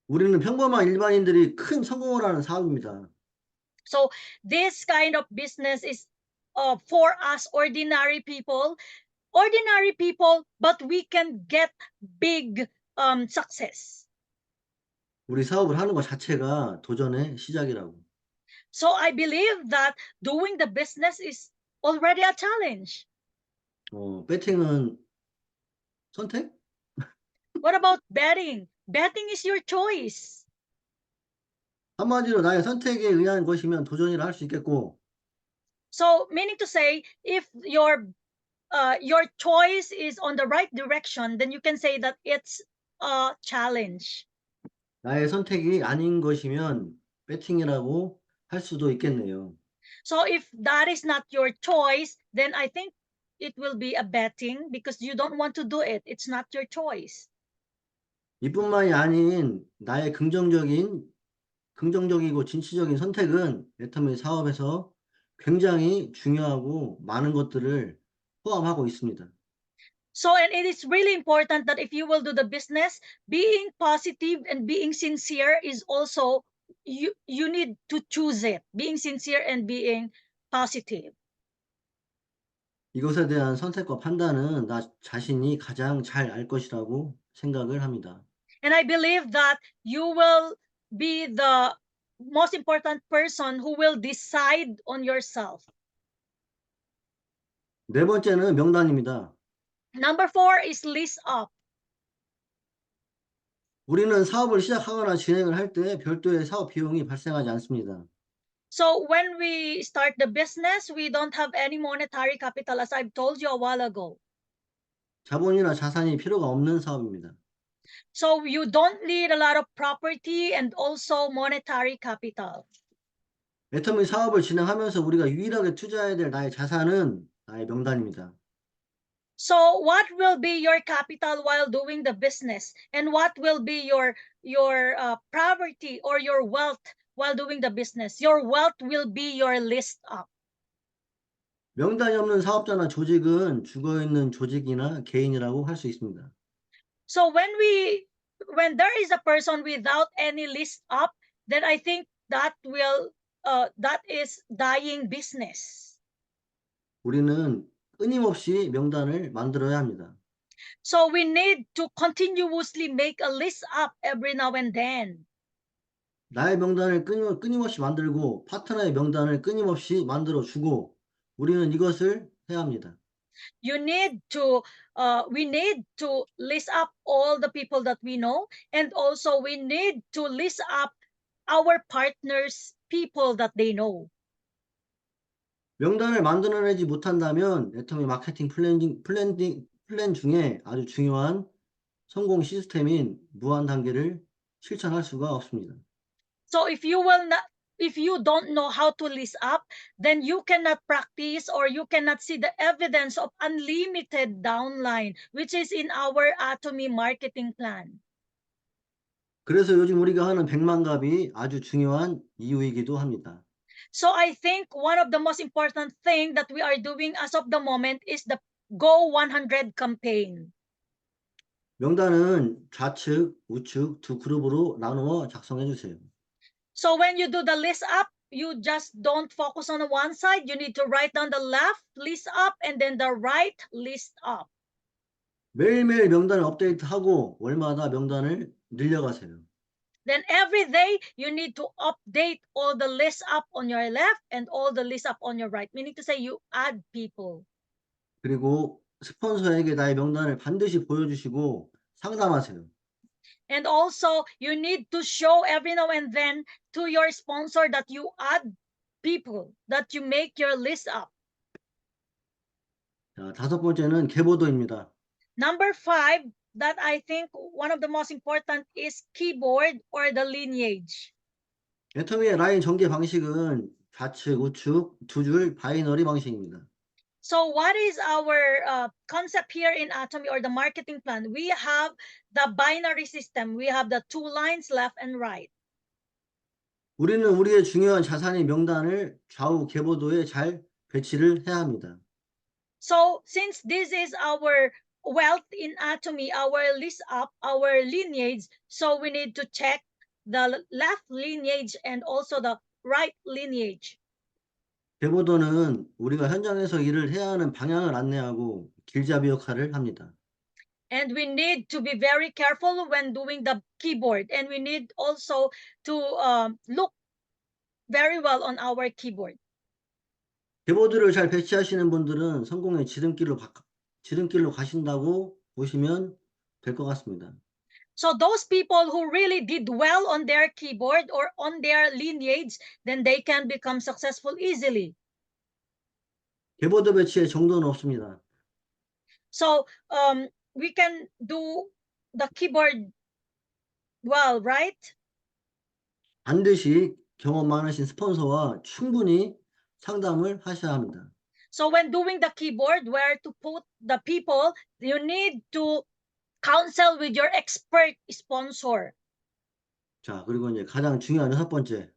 우리는 평범한 일반인들이 큰 성공을 하는 사업입니다. So this kind of business is for us ordinary people, but we can get big success. 우리 사업을 하는 것 자체가 도전의 시작이라고. So I believe that doing the business is already a challenge. 배팅은 선택? What about betting? Betting is your choice. 한마디로 나의 선택에 의한 것이면 도전이라 할 수 있겠고, So meaning to say, if your choice is on the right direction, then you can say that it's a challenge. 나의 선택이 아닌 것이면 배팅이라고 할 수도 있겠네요. So if that is not your choice, then I think it will be a betting because you don't want to do it. It's not your choice. 이뿐만이 아닌 나의 긍정적이고 진취적인 선택은 애터미 사업에서 굉장히 중요하고 많은 것들을 포함하고 있습니다. So, and it is really important that if you will do the business, being positive and being sincere is also, you need to choose it. Being sincere and being positive. 이것에 대한 선택과 판단은 나 자신이 가장 잘 알 것이라고 생각을 합니다. And I believe that you will be the most important person who will decide on yourself. 네 번째는 명단입니다. Number 4 is list up. 우리는 사업을 시작하거나 진행을 할 때 별도의 사업 비용이 발생하지 않습니다. So when we start the business, we don't have any monetary capital, as I've told you a while ago. 자본이나 자산이 필요가 없는 사업입니다. So you don't need a lot of property and also monetary capital. 애터미 사업을 진행하면서 우리가 유일하게 투자해야 될 나의 자산은 나의 명단입니다. So what will be your capital while doing the business, and what will be your property or your wealth while doing the business? Your wealth will be your list up. 명단이 없는 사업자나 조직은 죽어있는 조직이나 개인이라고 할 수 있습니다. So when there is a person without any list up, then I think that is dying business. 우리는 끊임없이 명단을 만들어야 합니다. So we need to continuously make a list up every now and then. 나의 명단을 끊임없이 만들고 파트너의 명단을 끊임없이 만들어주고 우리는 이것을 해야 합니다. We need to list up all the people that we know, and also we need to list up our partners, people that they know. 명단을 만들어내지 못한다면 애터미 마케팅 플랜 중에 아주 중요한 성공 시스템인 무한 단계를 실천할 수가 없습니다. So if you don't know how to list up, then you cannot practice or you cannot see the evidence of unlimited downline, which is in our Atomy marketing plan. 그래서 요즘 우리가 하는 백만갑이 아주 중요한 이유이기도 합니다. So I think one of the most important thing that we are doing as of the moment is the Go 100 campaign. 명단은 좌측, 우측 두 그룹으로 나누어 작성해 주세요. So when you do the list up, you just don't focus on one side. You need to write down the left list up and then the right list up. 매일매일 명단을 업데이트하고 월마다 명단을 늘려가세요. Then every day, you need to update all the lists up on your left and all the lists up on your right, meaning to say you add people. 그리고 스폰서에게 나의 명단을 반드시 보여주시고 상담하세요. And also, you need to show every now and then to your sponsor that you add people, that you make your list up. 자, 다섯 번째는 계보도입니다. Number 5, that I think one of the most important is keyboard or the lineage. 애터미의 라인 전개 방식은 좌측, 우측 두 줄 바이너리 방식입니다. So what is our concept here in Atomy or the marketing plan? We have the binary system. We have the two lines, left and right. 우리는 우리의 중요한 자산인 명단을 좌우 계보도에 잘 배치를 해야 합니다. So since this is our wealth in Atomy, our list up, our lineage, so we need to check the left lineage and also the right lineage. 계보도는 우리가 현장에서 일을 해야 하는 방향을 안내하고 길잡이 역할을 합니다. And we need to be very careful when doing the keyboard. And we need also to look very well on our keyboard. 계보드를 잘 배치하시는 분들은 성공의 지름길로 가신다고 보시면 될 것 같습니다. So those people who really did well on their keyboard or on their lineage, then they can become successful easily. 계보드 배치에 정도는 없습니다. So we can do the keyboard well, right? 반드시 경험 많으신 스폰서와 충분히 상담을 하셔야 합니다. So when doing the keyboard, where to put the people, you need to counsel with your expert sponsor. 자, 그리고 이제 가장 중요한 여섯 번째,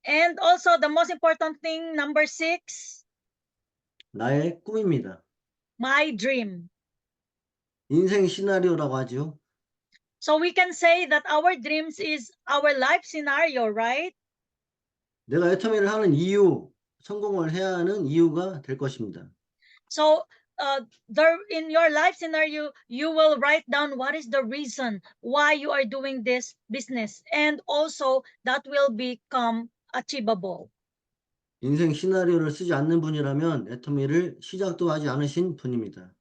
And also the most important thing, number 6, 나의 꿈입니다. my dream. 인생 시나리오라고 하죠. So we can say that our dreams is our life scenario, right? 내가 애터미를 하는 이유, 성공을 해야 하는 이유가 될 것입니다. So there in your life scenario, you will write down what is the reason why you are doing this business, and also that will become achievable. 인생 시나리오를 쓰지 않는 분이라면 애터미를 시작도 하지 않으신 분입니다.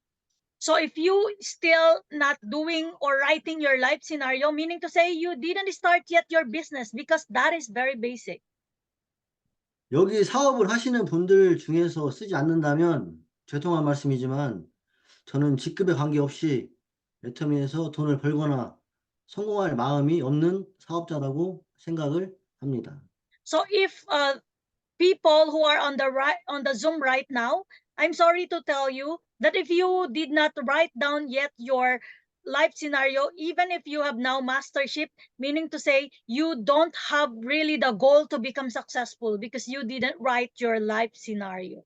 So if you still not doing or writing your life scenario, meaning to say you didn't start yet your business, because that is very basic. 여기 사업을 하시는 분들 중에서 쓰지 않는다면 죄송한 말씀이지만 저는 직급에 관계없이 애터미에서 돈을 벌거나 성공할 마음이 없는 사업자라고 생각을 합니다. So if people who are on the Zoom right now, I'm sorry to tell you that if you did not write down yet your life scenario, even if you have now mastership, meaning to say you don't have really the goal to become successful because you didn't write your life scenario.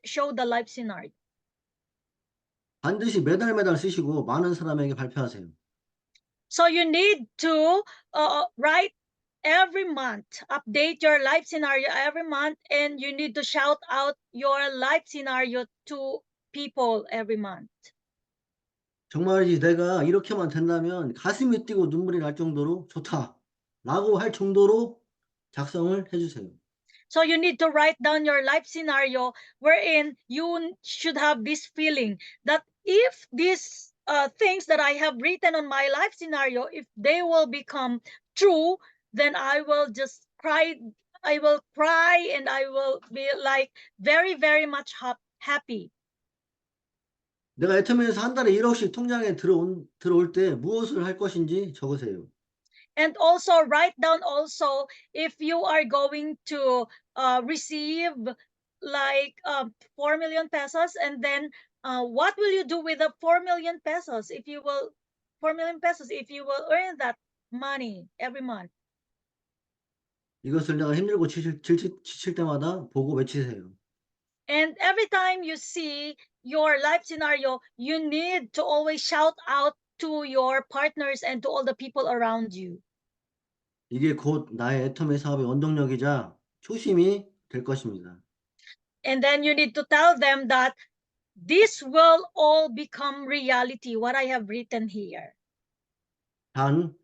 Show the life scenario. 반드시 매달 쓰시고 많은 사람에게 발표하세요. So you need to write every month, update your life scenario every month, and you need to shout out your life scenario to people every month. 정말이지 내가 이렇게만 된다면 가슴이 뛰고 눈물이 날 정도로 좋다라고 할 정도로 작성을 해주세요. So you need to write down your life scenario wherein you should have this feeling that if these things that I have written on my life scenario, if they will become true, then I will just cry. I will cry and I will be like very, very much happy. 내가 애터미에서 한 달에 1억씩 통장에 들어올 때 무엇을 할 것인지 적으세요. And also write down also if you are going to receive like 4 million pesos, and then what will you do with the 4 million pesos if you will 4 million pesos if you will earn that money every month. 이것을 내가 힘들고 지칠 때마다 보고 외치세요. And every time you see your life scenario, you need to always shout out to your partners and to all the people around you. 이게 곧 나의 애터미 사업의 원동력이자 초심이 될 것입니다. And then you need to tell them that this will all become reality, what I have written here. 단,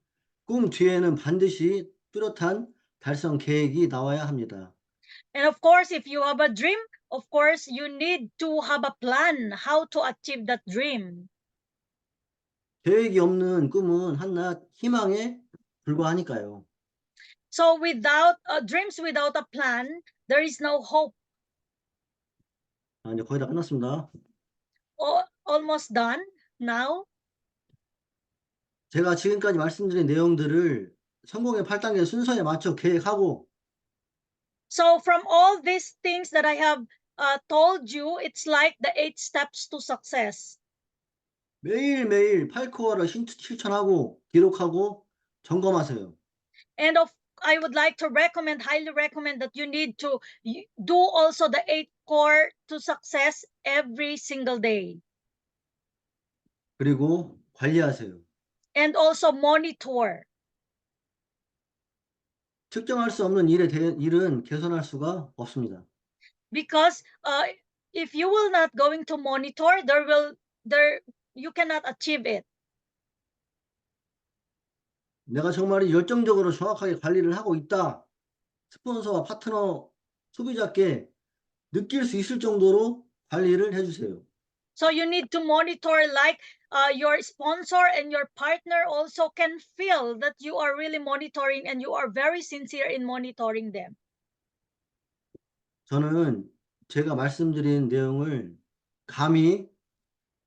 꿈 뒤에는 반드시 뚜렷한 달성 계획이 나와야 합니다. And of course, if you have a dream, of course, you need to have a plan how to achieve that dream. 계획이 없는 꿈은 한낱 희망에 불과하니까요. So without dreams, without a plan, there is no hope. 이제 거의 다 끝났습니다. Almost done now. 제가 지금까지 말씀드린 내용들을 성공의 8단계 순서에 맞춰 계획하고 So from all these things that I have told you, it's like the 8 steps to success. 매일매일 8코어를 실천하고 기록하고 점검하세요. And I would like to highly recommend that you need to do also the 8 core to success every single day. 그리고 관리하세요. And also monitor. 측정할 수 없는 일은 개선할 수가 없습니다. Because if you will not going to monitor, you cannot achieve it. 내가 정말 열정적으로 정확하게 관리를 하고 있다. 스폰서와 파트너, 소비자께 느낄 수 있을 정도로 관리를 해주세요. So you need to monitor like your sponsor and your partner also can feel that you are really monitoring and you are very sincere in monitoring them. 저는 제가 말씀드린 내용을 감히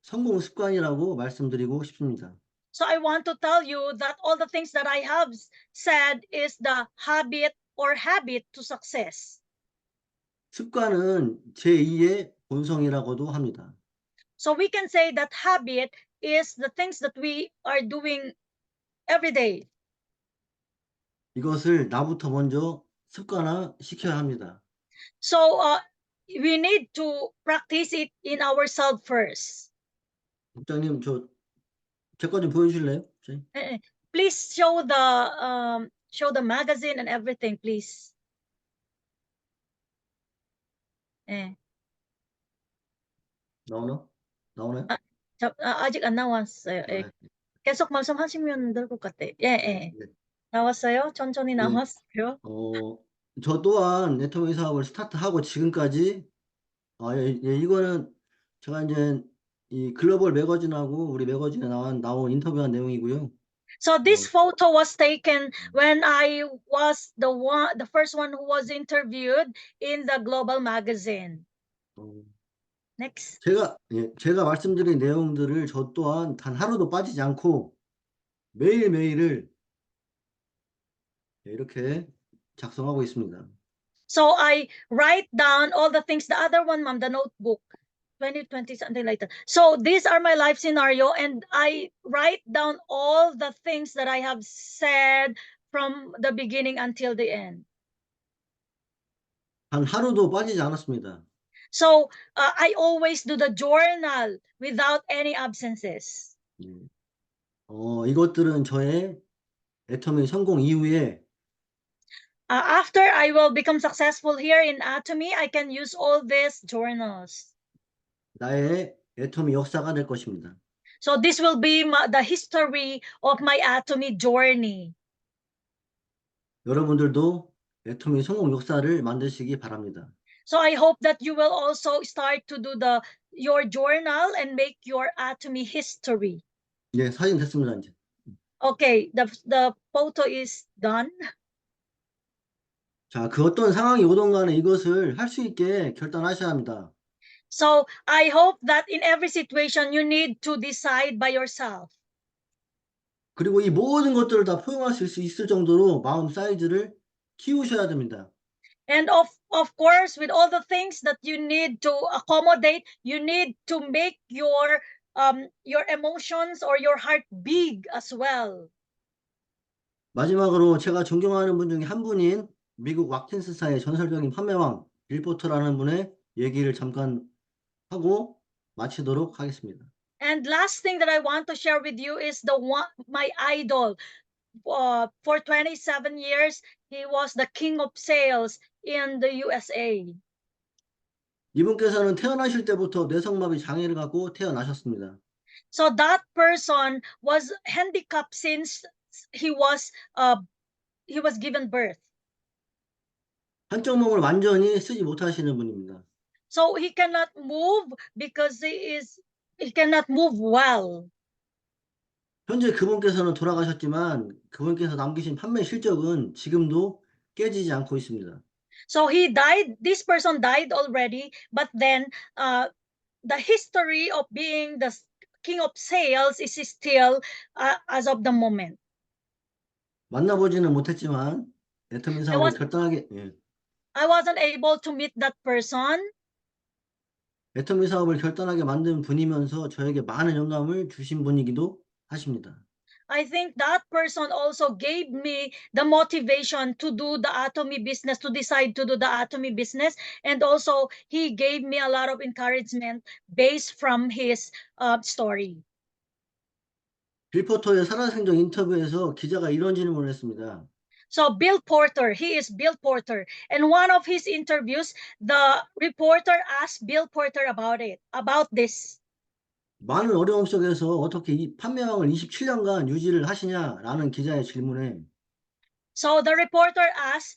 성공 습관이라고 말씀드리고 싶습니다. So I want to tell you that all the things that I have said is the habit to success. 습관은 제2의 본성이라고도 합니다. So we can say that habit is the things that we are doing every day. 이것을 나부터 먼저 습관화 시켜야 합니다. So we need to practice it in ourselves first. 국장님, 제 거 좀 보여주실래요? Please show the magazine and everything, please. 나오나요? 아직 안 나왔어요. 네. 계속 말씀하시면 될 것 같아요. 네. 나왔어요? 천천히 나왔어요? 저 또한 네트워크 사업을 스타트하고 지금까지 이거는 제가 이제 이 글로벌 매거진하고 우리 매거진에 나온 인터뷰한 내용이고요. So this photo was taken when I was the first one who was interviewed in the global magazine. Next. 제가 말씀드린 내용들을 저 또한 단 하루도 빠지지 않고 매일매일을 이렇게 작성하고 있습니다. So I write down all the things. The other one, ma'am, the notebook, 2020, something like that. So these are my life scenario, and I write down all the things that I have said from the beginning until the end. 단 하루도 빠지지 않았습니다. So I always do the journal without any absences. 이것들은 저의 애터미 성공 이후에 after I will become successful here in Atomy, I can use all these journals. 나의 애터미 역사가 될 것입니다. So this will be the history of my Atomy journey. 여러분들도 애터미 성공 역사를 만드시기 바랍니다. So I hope that you will also start to do your journal and make your Atomy history. 네, 사진 됐습니다, 이제. Okay, the photo is done. 자, 그 어떤 상황이 오던 간에 이것을 할 수 있게 결단하셔야 합니다. So I hope that in every situation you need to decide by yourself. 그리고 이 모든 것들을 다 포용하실 수 있을 정도로 마음 사이즈를 키우셔야 됩니다. And of course, with all the things that you need to accommodate, you need to make your emotions or your heart big as well. 마지막으로 제가 존경하는 분 중에 한 분인 미국 왓킨스사의 전설적인 판매왕 빌 포터라는 분의 얘기를 잠깐 하고 마치도록 하겠습니다. And last thing that I want to share with you is my idol. For 27 years, he was the king of sales in the USA. 이분께서는 태어나실 때부터 뇌성마비 장애를 갖고 태어나셨습니다. So that person was handicapped since he was given birth. 한쪽 몸을 완전히 쓰지 못하시는 분입니다. So he cannot move because he cannot move well. 현재 그분께서는 돌아가셨지만 그분께서 남기신 판매 실적은 지금도 깨지지 않고 있습니다. So he died. This person died already, but then the history of being the king of sales is still as of the moment. 만나보지는 못했지만 애터미 사업을 결단하게 I wasn't able to meet that person. 애터미 사업을 결단하게 만든 분이면서 저에게 많은 영감을 주신 분이기도 하십니다. I think that person also gave me the motivation to do the atomy business, to decide to do the atomy business. And also he gave me a lot of encouragement based from his story. 빌포터의 살아생전 인터뷰에서 기자가 이런 질문을 했습니다. So Bill Porter, he is Bill Porter. And one of his interviews, the reporter asked Bill Porter about this. 많은 어려움 속에서 어떻게 이 판매왕을 27년간 유지를 하시냐라는 기자의 질문에 So the reporter asked,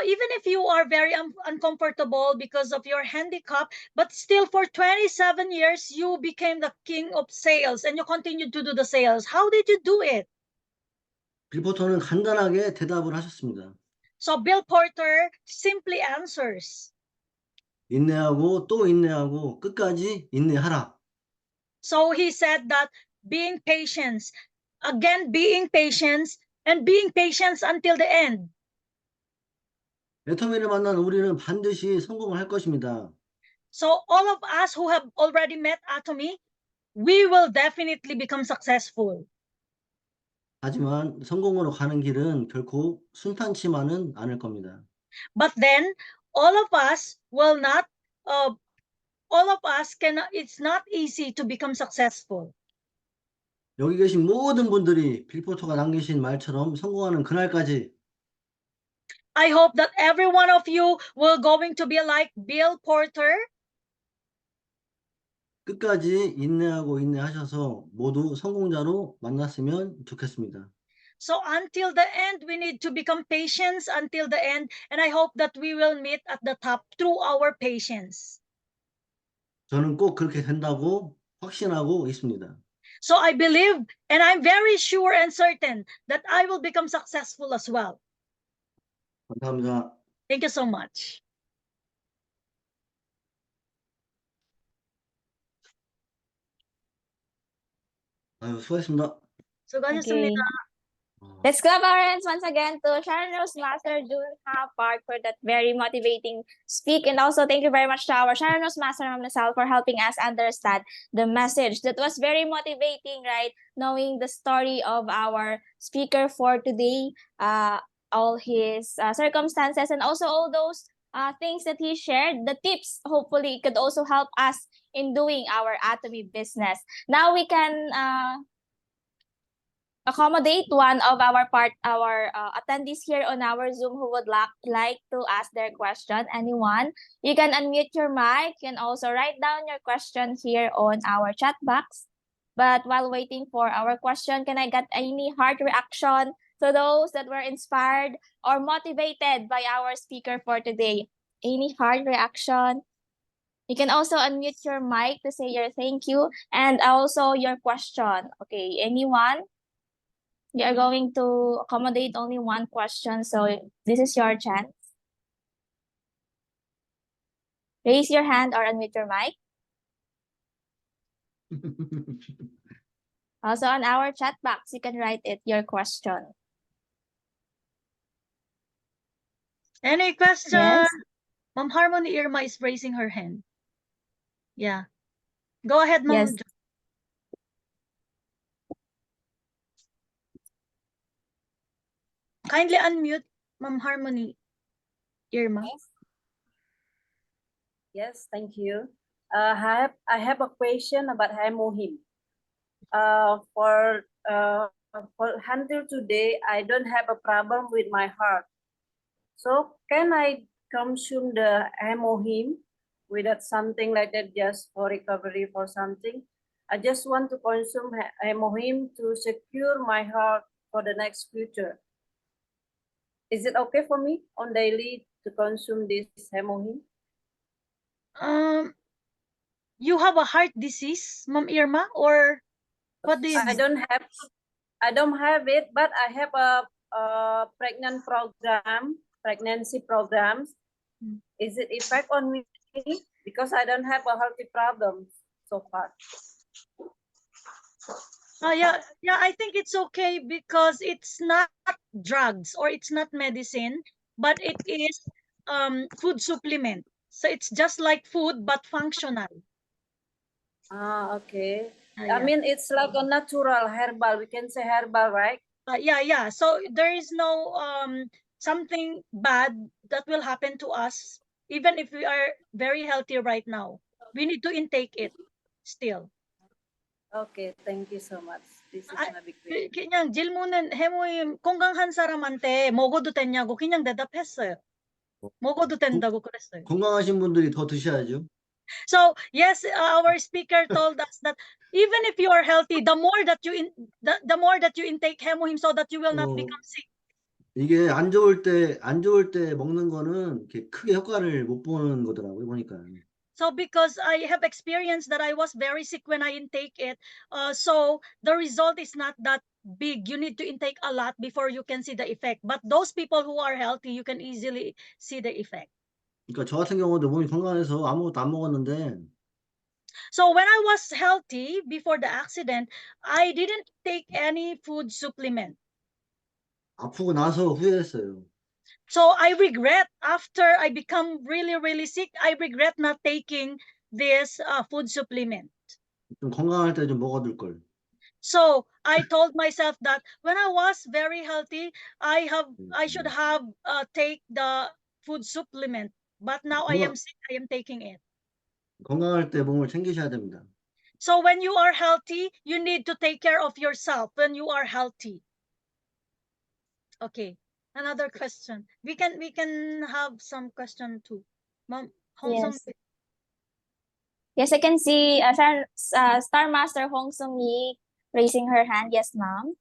even if you are very uncomfortable because of your handicap, but still for 27 years, you became the king of sales and you continued to do the sales. How did you do it? 빌포터는 간단하게 대답을 하셨습니다. So Bill Porter simply answers. 인내하고 또 인내하고 끝까지 인내하라. So he said that being patient, again being patient, and being patient until the end. 애터미를 만난 우리는 반드시 성공을 할 것입니다. So all of us who have already met Atomy, we will definitely become successful. 하지만 성공으로 가는 길은 결코 순탄치만은 않을 겁니다. But then all of us will not, all of us cannot, it's not easy to become successful. 여기 계신 모든 분들이 빌포터가 남기신 말처럼 성공하는 그날까지 I hope that every one of you will going to be like Bill Porter. 끝까지 인내하고 인내하셔서 모두 성공자로 만났으면 좋겠습니다. So until the end, we need to become patient until the end. And I hope that we will meet at the top through our patience. 저는 꼭 그렇게 된다고 확신하고 있습니다. So I believe, and I'm very sure and certain that I will become successful as well. 감사합니다. Thank you so much. 아유, 수고하셨습니다. 수고하셨습니다. Let's clap our hands once again to SrmM, Junha Park for that very motivating speak. And also thank you very much to our SrmM Nasal for helping us understand the message. That was very motivating, right? Knowing the story of our speaker for today, all his circumstances, and also all those things that he shared, the tips, hopefully could also help us in doing our atomy business. Now we can accommodate one of our attendees here on our Zoom who would like to ask their question. Anyone, you can unmute your mic. You can also write down your question here on our chat box. But while waiting for our question, can I get any heart reaction to those that were inspired or motivated by our speaker for today? Any heart reaction? You can also unmute your mic to say your thank you and also your question. Okay, anyone? We are going to accommodate only one question, so this is your chance. Raise your hand or unmute your mic. Also on our chat box, you can write it, your question. Any question? Yes. Ma'am Harmony Irma is raising her hand. Yeah. Go ahead, Ma'am. Yes. Kindly unmute Ma'am Harmony Irma. Yes, thank you. I have a question about hemohim. Until today, I don't have a problem with my heart. So can I consume the hemohim without something like that, just for recovery for something? I just want to consume hemohim to secure my heart for the next future. Is it okay for me on daily to consume this hemohim? You have a heart disease, Ma'am Irma, or what do you I mean? don't have it, but I have a pregnancy programs. Is it effect on me? Because I don't have a healthy problem so far. Yeah, I think it's okay because it's not drugs or it's not medicine, but it is food supplement. So it's just like food but functional. Okay. I Yeah. mean, it's like a natural herbal. We can say herbal, right? Yeah. So there is no something bad that will happen to us, even if we are very healthy right now. We need to intake it still. Okay, thank you so much. This is my big question. 그냥 질문은 해모임 건강한 사람한테 먹어도 되냐고 그냥 대답했어요. 먹어도 된다고 그랬어요. 건강하신 분들이 더 드셔야죠. So yes, our speaker told us that even if you are healthy, the more that you intake hemohim so that you will not become sick. 이게 안 좋을 때 먹는 거는 이렇게 크게 효과를 못 보는 거더라고요, 보니까. So because I have experienced that I was very sick when I intake it, so the result is not that big. You need to intake a lot before you can see the effect. But those people who are healthy, you can easily see the effect. 그러니까 저 같은 경우도 몸이 건강해서 아무것도 안 먹었는데. So when I was healthy before the accident, I didn't take any food supplement. 아프고 나서 후회했어요. So I regret after I become really, really sick, I regret not taking this food supplement. 좀 건강할 때 좀 먹어둘 걸. So I told myself that when I was very healthy, I should have take the food supplement. But now I am sick, I am taking it. 건강할 때 몸을 챙기셔야 됩니다. So when you are healthy, you need to take care of yourself when you are healthy. Okay. Another question. We can have some question too. Ma'am, Yes, I can see Star Master Hong Sung-yi raising her hand. Yes, ma'am.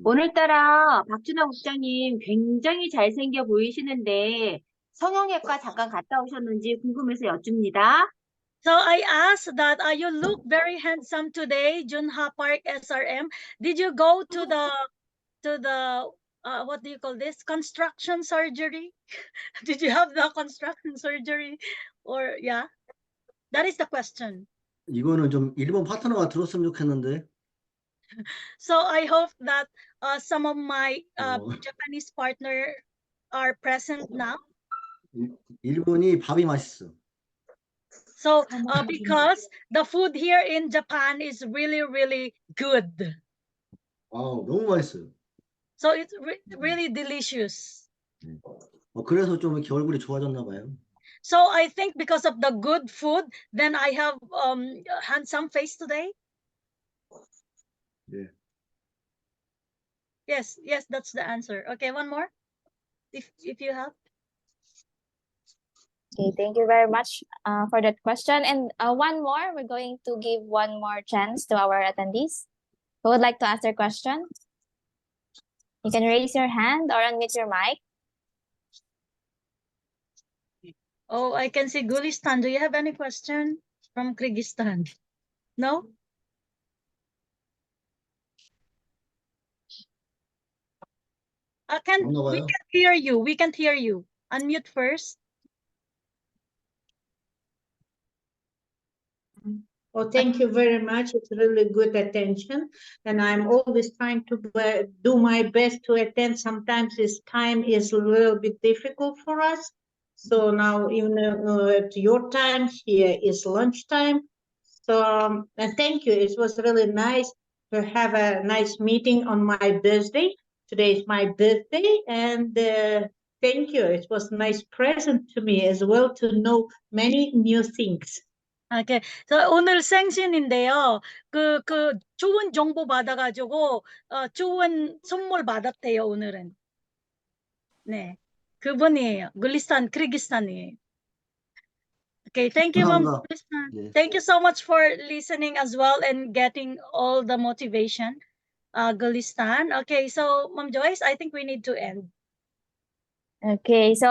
오늘따라 박준하 국장님 굉장히 잘생겨 보이시는데 성형외과 잠깐 갔다 오셨는지 궁금해서 여쭙니다. So I asked that you look very handsome today, Junha Park SRM. Did you go to the what do you call this? Construction surgery? Did you have the construction surgery? Or yeah? That is the question. 이거는 좀 일본 파트너가 들었으면 좋겠는데. So I hope that some of my Japanese partner are present now. 일본이 밥이 맛있어. So because the food here in Japan is really, really good. 너무 맛있어요. So it's really delicious. 그래서 좀 이렇게 얼굴이 좋아졌나 봐요. So I think because of the good food, then I have handsome face today. 네. Yes, that's the answer. Okay, one more, if you have. Okay, thank you very much for that question. And one more, we're going to give one more chance to our attendees who would like to ask their question. You can raise your hand or unmute your mic. Oh, I can see Gulistan. Do you have any question from Kyrgyzstan? No? We can hear you. We can't hear you. Unmute first. Oh, thank you very much. It's really good attention. And I'm always trying to do my best to attend. Sometimes this time is a little bit difficult for us. So now, even at your time, here is lunchtime. So and thank you. It was really nice to have a nice meeting on my birthday. Today is my birthday. And thank you. It was a nice present to me as well to know many new things. 오케이. 저 오늘 생신인데요. 그 좋은 정보 받아가지고, 좋은 선물 받았대요, 오늘은. 네. 그분이에요. 글리스탄, 키르기스탄이에요. Okay, thank you, Ma'am 감사합니다. Gulistan. 예. Thank you so much for listening as well and getting all the motivation, Gulistan. Okay, so Ma'am Joyce, I think we need to end. Okay, so